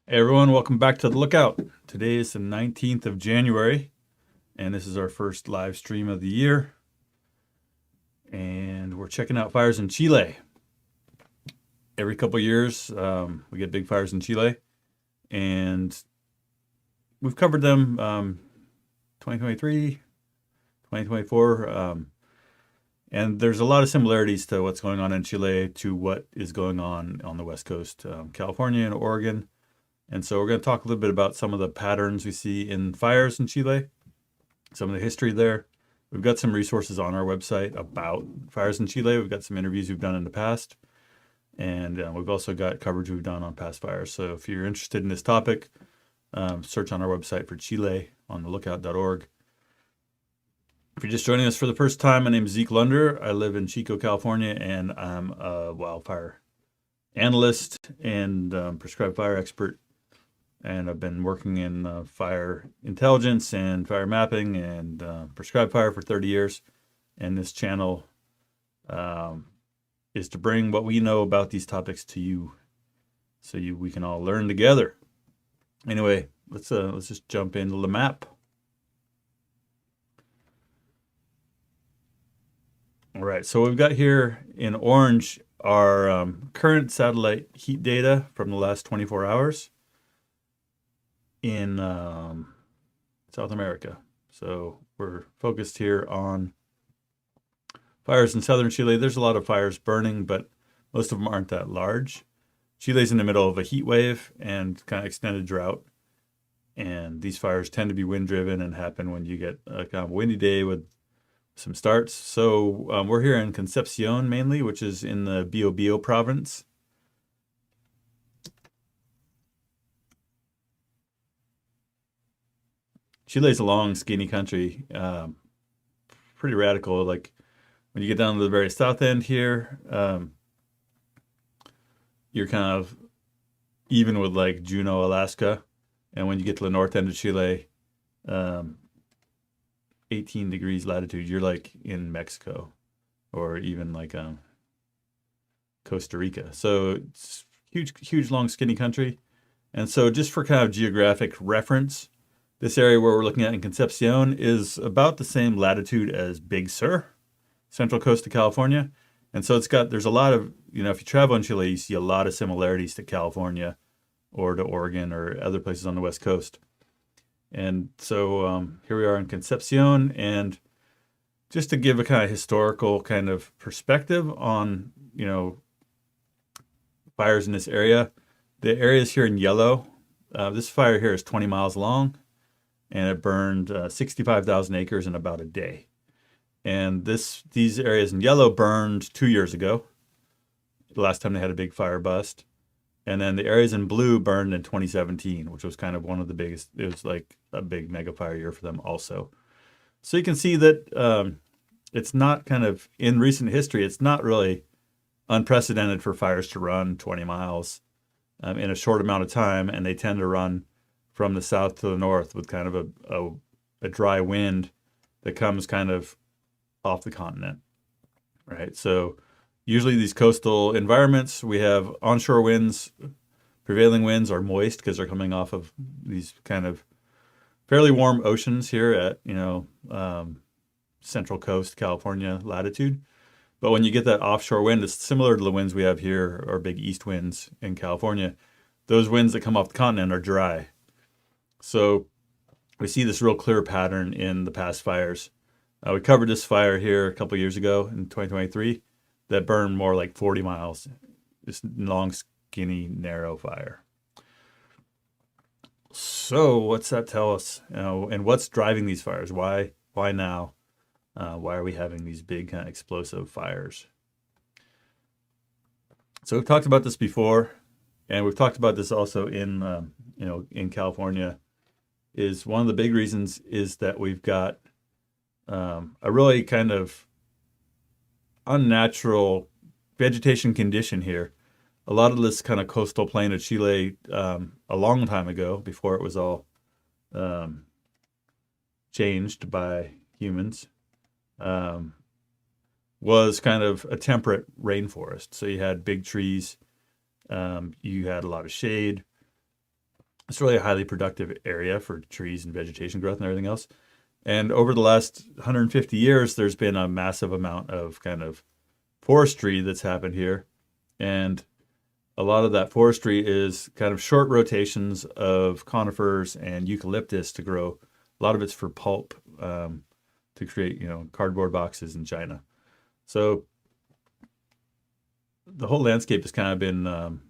Hey everyone, welcome back to the Lookout. Today is the 19th of January, and this is our first live stream of the year. And we're checking out fires in Chile. Every couple of years, we get big fires in Chile, and we've covered them 2023, 2024, and there's a lot of similarities to what's going on in Chile to what is going on the West Coast, California and Oregon. And so we're going to talk a little bit about some of the patterns we see in fires in Chile, some of the history there. We've got some resources on our website about fires in Chile. We've got some interviews we've done in the past, and we've also got coverage we've done on past fires. So if you're interested in this topic, search on our website for Chile on the lookout.org. If you're just joining us for the first time, my name is Zeke Lunder. I live in Chico, California, and I'm a wildfire analyst and prescribed fire expert. And I've been working in fire intelligence and fire mapping and prescribed fire for 30 years. And this channel is to bring what we know about these topics to you, so we can all learn together. Anyway, let's just jump into the map. All right, so we've got here in orange our current satellite heat data from the last 24 hours. In South America. So we're focused here on fires in southern Chile. There's a lot of fires burning, but most of them aren't that large. Chile's in the middle of a heat wave and kind of extended drought. And these fires tend to be wind driven and happen when you get a kind of windy day with some starts. So we're here in Concepcion mainly, which is in the Biobío province. Chile's a long, skinny country, pretty radical. Like when you get down to the very south end here, you're kind of even with like Juneau, Alaska. And when you get to the north end of Chile, 18 degrees latitude, you're like in Mexico or even like Costa Rica. So it's huge, long, skinny country. And so just for kind of geographic reference, this area where we're looking at in Concepcion is about the same latitude as Big Sur, central coast of California. And so there's a lot of, if you travel in Chile, you see a lot of similarities to California or to Oregon or other places on the West Coast. And so here we are in Concepcion. And just to give a kind of historical kind of perspective on, fires in this area, the area is here in yellow. This fire here is 20 miles long. And it burned 65,000 acres in about a day. And these areas in yellow burned 2 years ago, the last time they had a big fire bust. And then the areas in blue burned in 2017, which was kind of one of the biggest. It was like a big mega fire year for them also. So you can see that it's not kind of, in recent history, it's not really unprecedented for fires to run 20 miles in a short amount of time. And they tend to run from the south to the north with kind of a dry wind that comes kind of off the continent, right? So usually these coastal environments, we have onshore winds. Prevailing winds are moist because they're coming off of these kind of fairly warm oceans here at, central coast California latitude. But when you get that offshore wind, it's similar to the winds we have here, or big east winds in California. Those winds that come off the continent are dry. So we see this real clear pattern in the past fires. We covered this fire here a couple of years ago in 2023 that burned more like 40 miles. This long, skinny, narrow fire. So what's that tell us? And what's driving these fires? Why now? Why are we having these big kind of explosive fires? So we've talked about this before, and we've talked about this also in California. Is one of the big reasons is that we've got a really kind of unnatural vegetation condition here. A lot of this kind of coastal plain of Chile a long time ago, before it was all changed by humans, was kind of a temperate rainforest. So you had big trees, you had a lot of shade, It's really a highly productive area for trees and vegetation growth and everything else. And over the last 150 years, there's been a massive amount of kind of forestry that's happened here. And a lot of that forestry is kind of short rotations of conifers and eucalyptus to grow. A lot of it's for pulp, to create, cardboard boxes in China. So the whole landscape has kind of been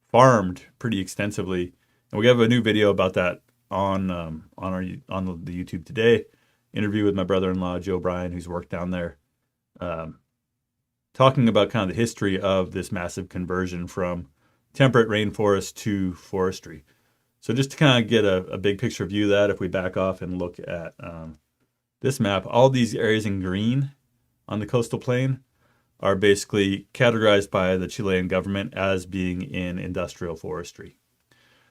farmed pretty extensively, and we have a new video about that on the YouTube today. Interview with my brother-in-law Joe Bryan, who's worked down there, talking about kind of the history of this massive conversion from temperate rainforest to forestry. So just to kind of get a big picture view of that, if we back off and look at this map, all these areas in green on the coastal plain are basically categorized by the Chilean government as being in industrial forestry.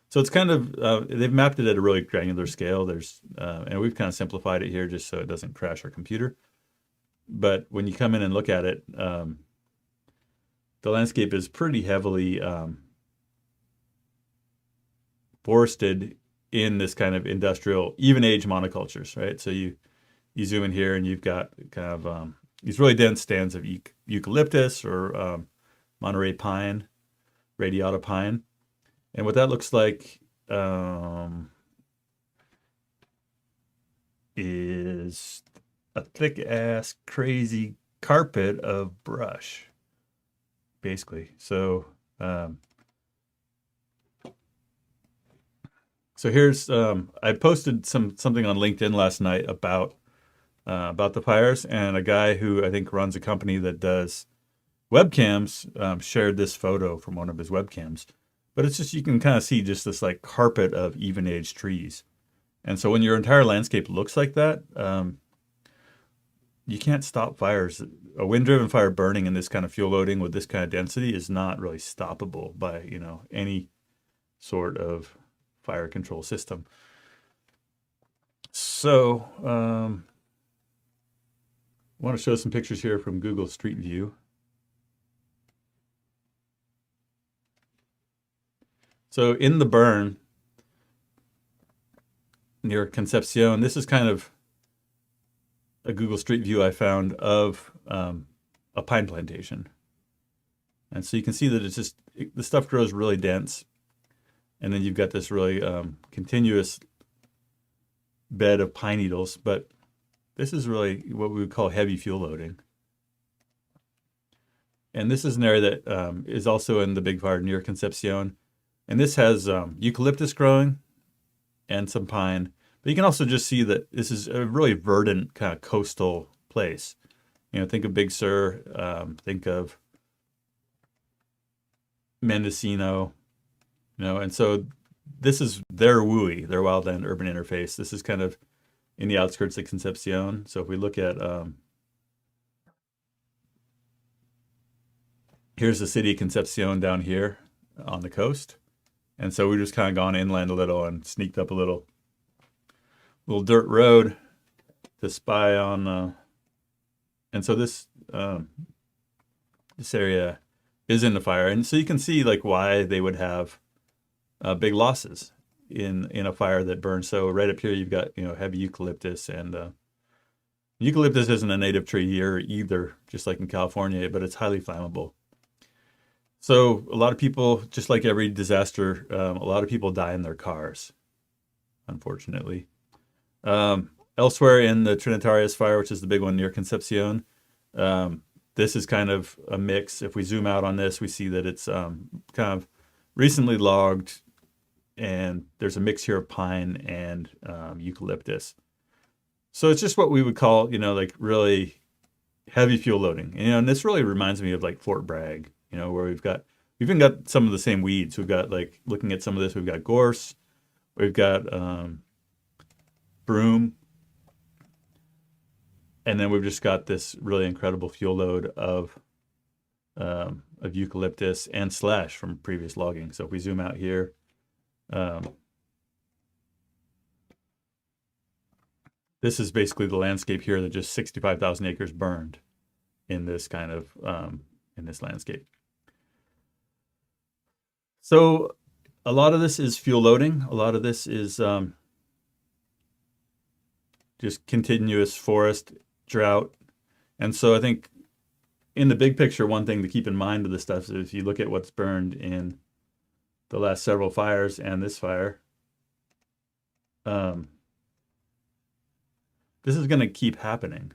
So it's kind of, they've mapped it at a really granular scale. And we've kind of simplified it here just so it doesn't crash our computer. But when you come in and look at it, the landscape is pretty heavily forested in this kind of industrial, even age monocultures, right? So you zoom in here and you've got kind of these really dense stands of eucalyptus or Monterey pine, radiata pine. And what that looks like is a thick-ass, crazy carpet of brush, basically. So here's I posted something on LinkedIn last night about the fires, and a guy who I think runs a company that does webcams shared this photo from one of his webcams. But it's just, you can kind of see just this like carpet of even-aged trees. And so when your entire landscape looks like that, you can't stop fires. A wind-driven fire burning in this kind of fuel loading with this kind of density is not really stoppable by, any sort of fire control system. So I want to show some pictures here from Google Street View. So in the burn near Concepcion, this is kind of a Google Street View I found of a pine plantation. And so you can see that it's just, the stuff grows really dense. And then you've got this really continuous bed of pine needles. But this is really what we would call heavy fuel loading. And this is an area that is also in the big fire near Concepcion. And this has eucalyptus growing and some pine. But you can also just see that this is a really verdant kind of coastal place. Think of Big Sur, think of Mendocino, and so this is their WUI, their wildland urban interface. This is kind of in the outskirts of Concepcion. So if we look at, here's the city of Concepcion down here on the coast. And so we just kind of gone inland a little and sneaked up a little dirt road to spy on. And so this area is in the fire, and so you can see like why they would have big losses in a fire that burns. So right up here you've got heavy eucalyptus, and eucalyptus isn't a native tree here either, just like in California, but it's highly flammable. So a lot of people, just like every disaster, a lot of people die in their cars, unfortunately. Elsewhere in the Trinitarias Fire, which is the big one near Concepcion, this is kind of a mix. If we zoom out on this, we see that it's kind of recently logged, and there's a mix here of pine and eucalyptus. So it's just what we would call, like really heavy fuel loading. And this really reminds me of like Fort Bragg, where we've even got some of the same weeds. We've got, like, looking at some of this, we've got gorse, we've got broom, and then we've just got this really incredible fuel load of eucalyptus and slash from previous logging. So if we zoom out here, this is basically the landscape here that just 65,000 acres burned in this kind of in this landscape. So a lot of this is fuel loading. A lot of this is just continuous forest drought. And so I think in the big picture, one thing to keep in mind of this stuff is if you look at what's burned in the last several fires and this fire, this is going to keep happening,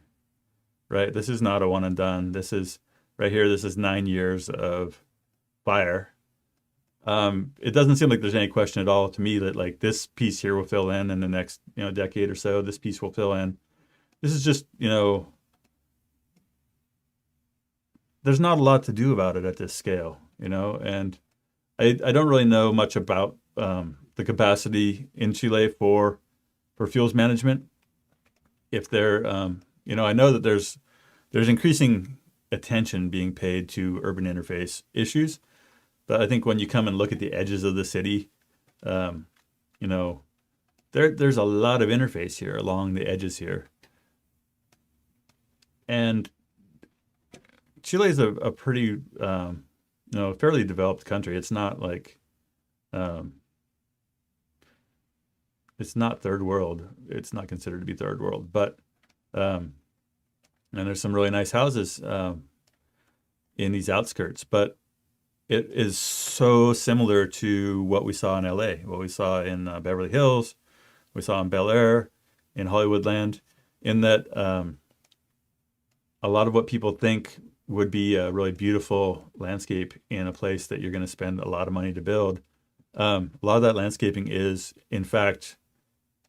right? This is not a one and done. This is right here. This is 9 years of fire. It doesn't seem like there's any question at all to me that like this piece here will fill in the next, decade or so. This piece will fill in. This is just, there's not a lot to do about it at this scale, and I don't really know much about the capacity in Chile for fuels management. If they're, I know that there's increasing attention being paid to urban interface issues, but I think when you come and look at the edges of the city, there's a lot of interface here along the edges here, and Chile is a pretty, fairly developed country. It's not like, it's not third world. It's not considered to be third world, but, and there's some really nice houses in these outskirts, but it is so similar to what we saw in LA, what we saw in Beverly Hills, we saw in Bel Air, in Hollywoodland, in that a lot of what people think would be a really beautiful landscape in a place that you're going to spend a lot of money to build. A lot of that landscaping is, in fact,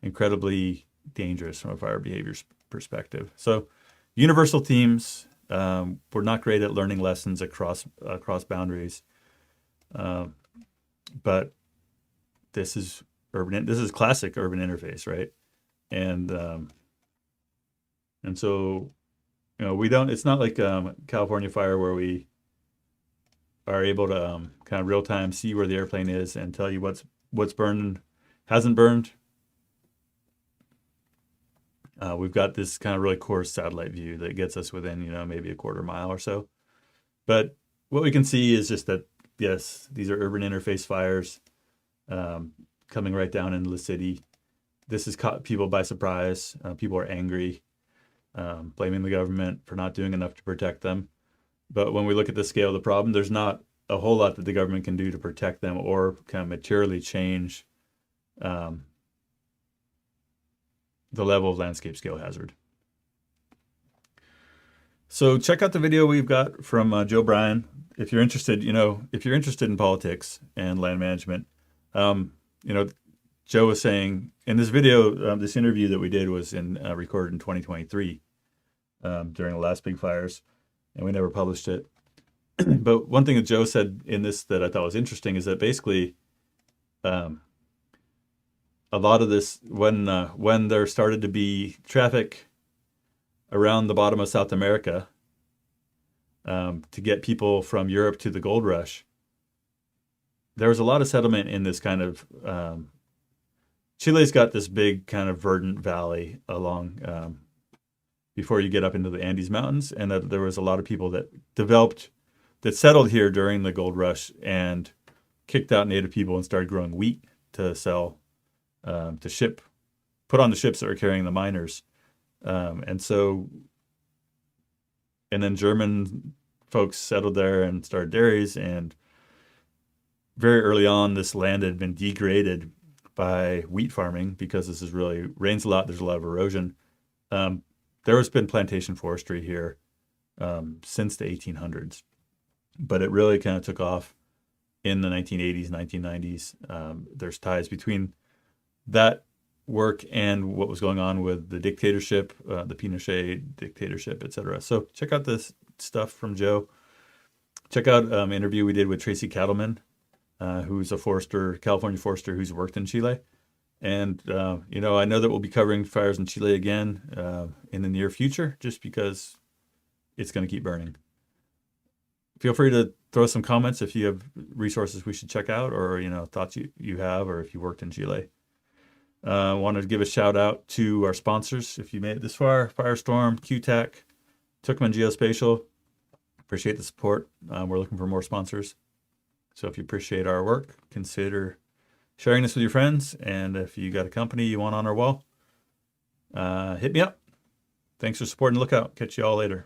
incredibly dangerous from a fire behavior perspective. So universal themes, we're not great at learning lessons across boundaries. But this is classic urban interface, right? And so, it's not like California fire where we are able to kind of real time see where the airplane is and tell you what's burned, hasn't burned. We've got this kind of really coarse satellite view that gets us within, maybe a quarter mile or so. But what we can see is just that, yes, these are urban interface fires coming right down into the city. This has caught people by surprise. People are angry, blaming the government for not doing enough to protect them. But when we look at the scale of the problem, there's not a whole lot that the government can do to protect them or kind of materially change the level of landscape scale hazard. So check out the video we've got from Joe Bryan. If you're interested, in politics and land management, Joe was saying in this video, this interview that we did was recorded in 2023 during the last big fires, and we never published it. But one thing that Joe said in this that I thought was interesting is that basically, a lot of this, when there started to be traffic around the bottom of South America to get people from Europe to the gold rush, there was a lot of settlement in this kind of Chile's got this big kind of verdant valley along before you get up into the Andes Mountains, and that there was a lot of people that settled here during the gold rush and kicked out native people and started growing wheat to sell, to ship, put on the ships that were carrying the miners. And then German folks settled there and started dairies, and very early on, this land had been degraded by wheat farming because this is really rains a lot. There's a lot of erosion. There has been plantation forestry here since the 1800s, but it really kind of took off in the 1980s, 1990s. There's ties between that work and what was going on with the dictatorship, the Pinochet dictatorship, etc. So check out this stuff from Joe. Check out an interview we did with Tracy Cattleman, who's a California forester who's worked in Chile. And, I know that we'll be covering fires in Chile again in the near future, just because it's going to keep burning. Feel free to throw some comments if you have resources we should check out, or, thoughts you have, or if you worked in Chile. I wanted to give a shout out to our sponsors. If you made it this far: Firestorm, QTAC, Tucumán Geospatial. Appreciate the support. We're looking for more sponsors. So if you appreciate our work, consider sharing this with your friends. And if you got a company you want on our wall, hit me up. Thanks for supporting Lookout. Catch you all later.